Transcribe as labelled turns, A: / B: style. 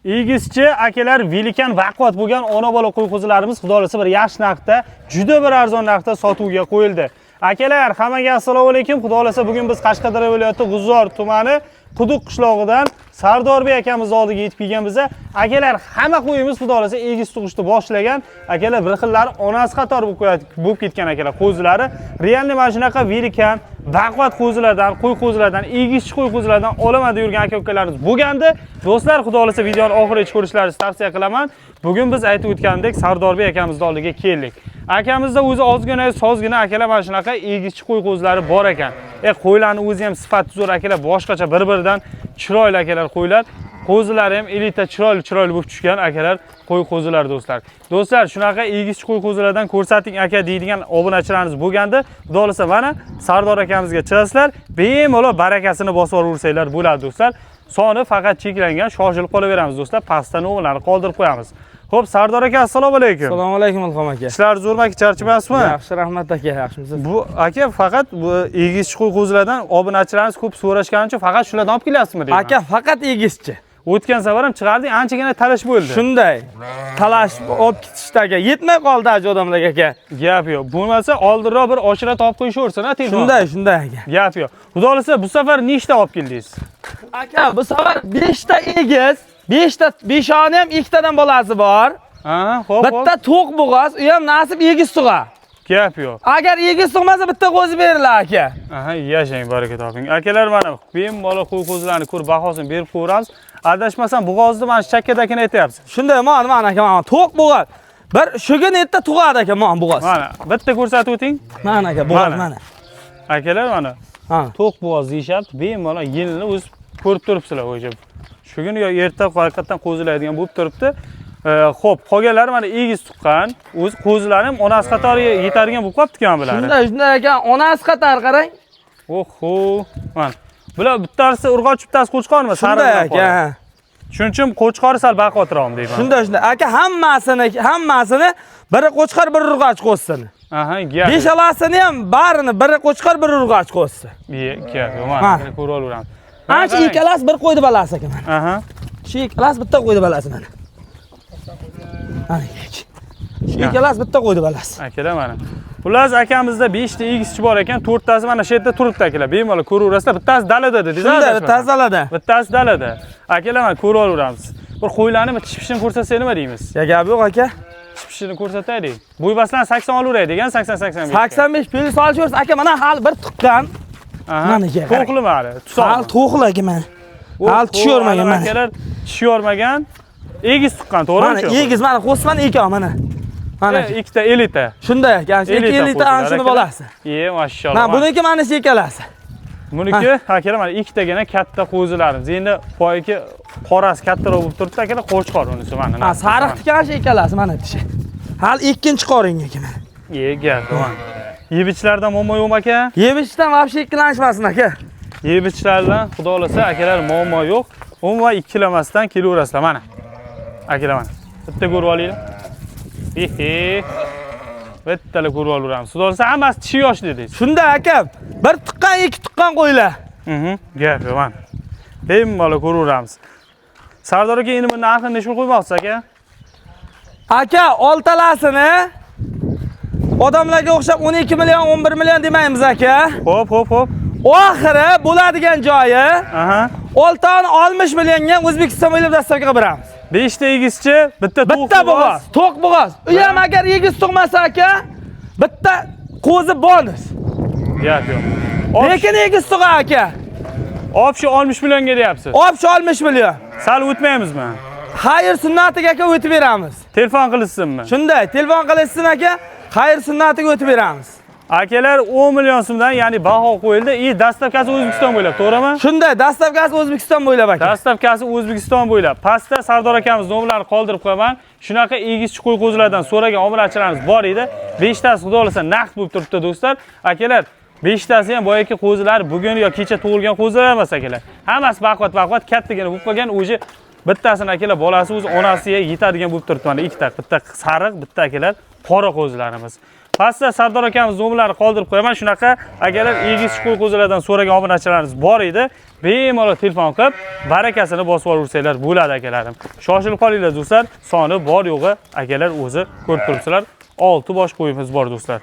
A: Egizchi akalar velikan baquvvat bo'lgan ona bola qo'y qo'zilarimiz xudo xolasa bir yaxshi narxda, juda bir arzon narxda sotuvga qo'yildi. Akalar, hammaga assalomu alaykum. Xudo xolasa bugun biz Qashqadaryo viloyati G'uzor tumani Quduq qishlog'idan Sardorbek akamiz oldiga yetib kelganmiz. Akalar, hamma qo'yimiz xudo xolasa egiz tug'ishni boshlagan. Akalar, bir xillari onasi qator bo'lib ketgan akalar qo'zilari. Realni mana shunaqa velikan, baquvvat qo'zilardan, qo'y qo'zilardan, egizchi qo'y qo'zilardan olaman deb yurgan aka-ukalarimiz bo'lgandi. Do'stlar, xudo xolasa videoni oxirigacha ko'rishlaringizni tavsiya qilaman. Bugun biz aytib o'tgandek Sardorbek akamizning oldiga keldik. Akamizda o'zi ozgina, sozgina akalar mana shunaqa egizchi qo'y qo'zilari bor ekan. Qo'ylarning o'zi ham sifati zo'r akalar, boshqacha bir-biridan chiroyli akalar qo'ylar. Qo'zilari ham elita chiroyli bo'lib tushgan akalar qo'y qo'zilar do'stlar. Do'stlar, shunaqa egizchi qo'y qo'zilardan ko'rsating aka deydigan obunachilarimiz bo'lganda, xudo xolasa mana Sardor akamizga chiqasizlar, bemalol barakasini bosib yursanglar bo'ladi do'stlar. Soni faqat cheklangan, shoshilib qolaveramiz do'stlar. Pastda no'mlarni qoldirib qo'yamiz. Xo'p, Sardor aka, assalomu alaykum.
B: Assalomu alaykum Ilhom aka.
A: Ishlar zo'rmi aka, charchamasizmi?
B: Yaxshi, rahmat aka, yaxshimisiz?
A: Bu aka faqat bu egizchi qo'y qo'zilardan obunachilarimiz ko'p so'rashgani uchun faqat shulardan olib kelyapsizmi deyman.
B: Aka, faqat egizchi.
A: O'tgan safar ham chiqardik, anchagina talash bo'ldi.
B: Shunday. Talash olib ketishdagi yetmay qoldi ajo odamlarga aka.
A: Gap yo'q. Bo'lmasa oldinroq bir oshira topib qo'yishaversin, ha, telefon.
B: Shunday aka.
A: Gap yo'q. Xudo xolasa bu safar nechta olib keldingiz?
B: Aka, bu safar 5 ta egiz, 5 ta beshoni ham 2 tadan bolasi bor.
A: Ha, xo'p.
B: Bitta to'q bo'g'oz, u ham nasib egiz tug'a.
A: Gap yo'q.
B: Agar egiz tug'masa bitta qo'zi beringlar aka.
A: Aha, yashang, baraka toping. Akalar, mana bemalol qo'y qo'zilarni ko'rib bahosini berib qo'yamiz. Adashmasam bo'g'ozni mana shu chakkadagini aytyapsiz.
B: Shunday, mana aka, mana to'q bo'g'oz. Bir shugun erta tug'adi aka, mana bo'g'oz.
A: Mana bitta ko'rsatib o'ting.
B: Mana aka, bo'g'oz mana.
A: Akalar, mana to'q bo'g'oz deyishyapti. Bemalol yilni o'z ko'rib turibsizlar o'sha. Shugun yo erta haqiqatan qo'zilaydigan bo'lib turibdi. Xo'p, qolganlari mana egiz tuqqan, o'z qo'zilari ham onasi qatori yetadigan bo'lib qolibdi-ku bular.
B: Shunday ekan, onasi qator qarang.
A: Oho, mana. Bular bittasi urg'och, bittasi qo'chqormi?
B: Shunday aka.
A: Shuning uchun qo'chqori sal baquvvatroq deyman.
B: Shunday. Aka, hammasini biri qo'chqor, biri urg'och qo'ysin.
A: Aha, gap.
B: Beshalasini ham barini biri qo'chqor, biri urg'och qo'ysin.
A: Gap, mana ko'rib olaveramiz.
B: Ancha ikkalasi bir qo'ydi balasi aka mana.
A: Aha.
B: Shu ikkalasi bitta qo'ydi balasi mana. Mana shu ikkalasi bitta qo'ydi balasi.
A: Akalar, mana. Xullas, akamizda 5 ta egizchi bor ekan, 4 tasi mana shu yerda turibdi akalar. Bemalol ko'raverasizlar. Bittasi dalada dedingiz.
B: Shunday, bittasi dalada.
A: Bittasi dalada. Akalar, mana ko'rib olaveramiz. Bir qo'ylarni tish-pishini ko'rsatsangiz nima deymiz?
B: Gap yo'q aka.
A: Tish-pishini ko'rsataylik. Bo'ybasdan 80 olaveray degan, 80-85.
B: 85 pul solishversiz aka, mana hali bir tuqqan.
A: Mana aka. To'qlimi hali?
B: Hali to'qli aka mana. Hali tish yormagan mana.
A: Akalar, tish yormagan. Egiz tuqqan, to'g'rimi?
B: Mana egiz, mana qo'sman ekan mana. Mana
A: ikkita elita.
B: Shunday ekan, 2 elita ana shuni bolasi.
A: Mashallah.
B: Mana buniki mana shu ikkalasi.
A: Buniki akalar mana ikkitagina katta qo'zilarimiz. Endi poyiki qorasi kattaroq bo'lib turibdi akalar, qo'chqor unisi mana.
B: Ha, sariq tikan shu ikkalasi mana tishi. Hali ikkinchi qoringa ekan mana.
A: Gap, mana. Yebichlardan muammo yo'qmi aka?
B: Yebichdan vobshe ikkilanishmasin aka.
A: Yebichlardan xudo xolasa akalar muammo yo'q. Umuman ikkilamasdan kelaverasizlar mana. Akalar mana. Bitta ko'rib olinglar. Bittala ko'rib olaveramiz. Xudo xolasa hammasi tishi yosh dedingiz.
B: Shunday aka. Bir tuqqan, 2 tuqqan qo'ylar.
A: Gap yo'q mana. Bemalol ko'raveramiz. Sardor aka, endi buni narxini necha qo'ymoqsiz aka?
B: Aka, oltalasini odamlarga o'xshab 12 million, 11 million demaymiz aka.
A: Xo'p.
B: Oxiri bo'ladigan joyi. Oltani 60 millionga O'zbekiston bo'ylab dastavkaga beramiz.
A: 5 ta egizchi, bitta
B: bo'g'oz, to'q bo'g'oz. U ham agar egiz tug'masa aka, bitta qo'zi bonus.
A: Gap yo'q.
B: Lekin egiz tug'a aka.
A: Olib shu 60 millionga deyapsiz.
B: Olib shu 60 million.
A: Sal o'tmaymizmi?
B: Xayr sunnatiga aka o'tib beramiz.
A: Telefon qilishsinmi?
B: Shunday, telefon qilishsin aka, xayr sunnatiga o'tib beramiz.
A: Akalar 10 million so'mdan, ya'ni baho qo'yildi. Dastavkasi O'zbekiston bo'ylab, to'g'rimi?
B: Shunday, dastavkasi O'zbekiston bo'ylab aka.
A: Dastavkasi O'zbekiston bo'ylab. Pastda Sardor akamiz nomlarini qoldirib qo'yaman. Shunaqa egizchi qo'y qo'zilardan so'ragan obunachilarimiz bor edi. 5 tasi xudo xolasa naqd bo'lib turibdi do'stlar. Akalar, 5 tasi ham boyagi qo'zilar, bugun yo kecha tug'ilgan qo'zilar emas akalar. Hammasi baquvvat, kattagina bo'lib qolgan. O'zi bittasini akalar bolasi o'z onasiga yetadigan bo'lib turibdi. Mana ikkita, bitta sariq, bitta akalar qora qo'zilarimiz. Pastda Sardor akamiz nomerlarini qoldirib qo'yaman. Shunaqa agarlar egiz qo'y qo'zilardan so'ragan obunachilarimiz bor edi, bemalol telefon qilib barakasini bosib olursalar bo'ladi akalarim. Shoshilib qolinglar do'stlar. Soni bor yo'g'i akalar o'zi ko'rib turibsizlar. 6 bosh qo'yimiz bor do'stlar.